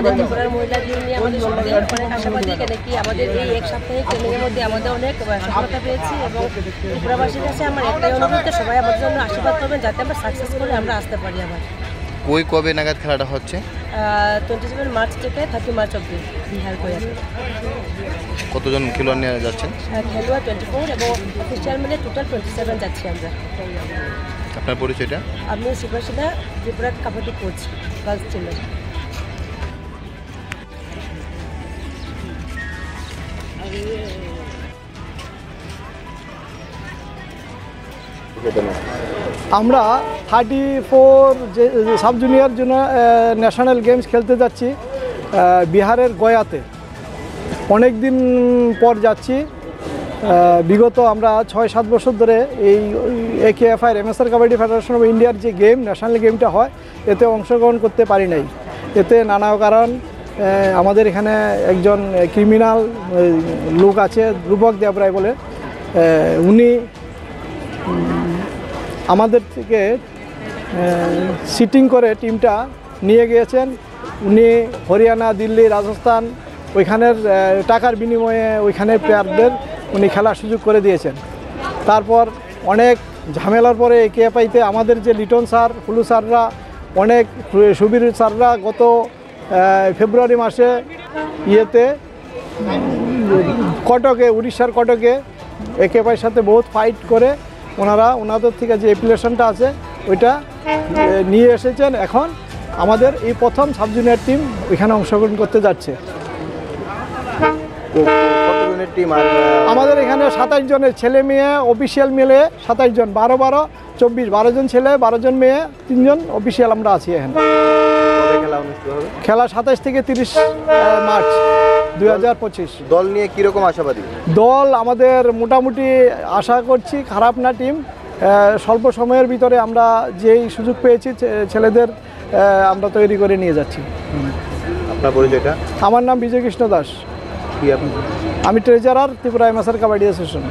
আমাদের ত্রিপুরার মহিলা টিম নিয়ে আমাদের সত্যি অনেক আশাবাদী, কেন কি আমাদের এই এক সপ্তাহে ট্রেনিংয়ের মধ্যে আমাদের অনেক সফলতা পেয়েছি এবং ত্রিপুরাবাসীর কাছে আমার একটাই অনুরোধ, সবাই আমাদের জন্য আশীর্বাদ করবেন যাতে আমরা সাকসেস করে আমরা আসতে পারি। আবার ওই কবে নাগাদ খেলাটা হচ্ছে? 27 মার্চ থেকে 30 মার্চ অব্দি বিহার গয়াতে। কতজন খেলোয়াড় নিয়ে যাচ্ছেন? খেলোয়াড় 24 এবং অফিসিয়াল মিলে টোটাল 27 যাচ্ছি আমরা। আপনার পরিচয়টা? আমি সুভাষিতা, ত্রিপুরা কাবাডি কোচ, গার্লস টিমের। আমরা 34 যে সাব জুনিয়র জন্য ন্যাশনাল গেমস খেলতে যাচ্ছি বিহারের গয়াতে। অনেক দিন পর যাচ্ছি। বিগত আমরা 6-7 বছর ধরে এই AKFI MSR kabaddi federation of ইন্ডিয়ার যে গেম ন্যাশনাল গেমটা হয় এতে অংশগ্রহণ করতে পারি নাই। এতে নানা কারণ, আমাদের এখানে একজন ক্রিমিনাল লোক আছে রূপক দেবরায় বলে, উনি আমাদের থেকে সিটিং করে টিমটা নিয়ে গিয়েছেন। উনি হরিয়ানা, দিল্লি, রাজস্থান ওইখানের টাকার বিনিময়ে ওইখানের প্লেয়ারদের উনি খেলার সুযোগ করে দিয়েছেন। তারপর অনেক ঝামেলার পরে AKFIতে আমাদের যে লিটন স্যার, হুলু স্যাররা, অনেক সুবীর স্যাররা গত ফেব্রুয়ারি মাসে কটকে, উড়িষ্যার কটকে AKFIর সাথে বহুত ফাইট করে ওনাদের থেকে যে অ্যাপ্লিকেশনটা আছে ওইটা নিয়ে এসেছেন। এখন আমাদের এই প্রথম সাব জুনিয়র টিম ওইখানে অংশগ্রহণ করতে যাচ্ছে। কতজনের টিম? আমাদের এখানে 27 জনের ছেলে মেয়ে অফিসিয়াল মিলে 27 জন, 12 জন ছেলে, 12 জন মেয়ে, 3 জন অফিসিয়াল আমরা আছি এখানে। খেলা অনুষ্ঠিত হবে? খেলা 27 থেকে 30 মার্চ 2025। দল নিয়ে কীরকম আশাবাদী? দল আমাদের মোটামুটি আশা করছি খারাপ না টিম। স্বল্প সময়ের ভিতরে আমরা যেই সুযোগ পেয়েছি ছেলেদের আমরা তৈরি করে নিয়ে যাচ্ছি। আপনার পরিচয়টা? আমার নাম বিজয় কৃষ্ণ দাস। কি আপনি? আমি treasurer Tripura MSR kabaddi association.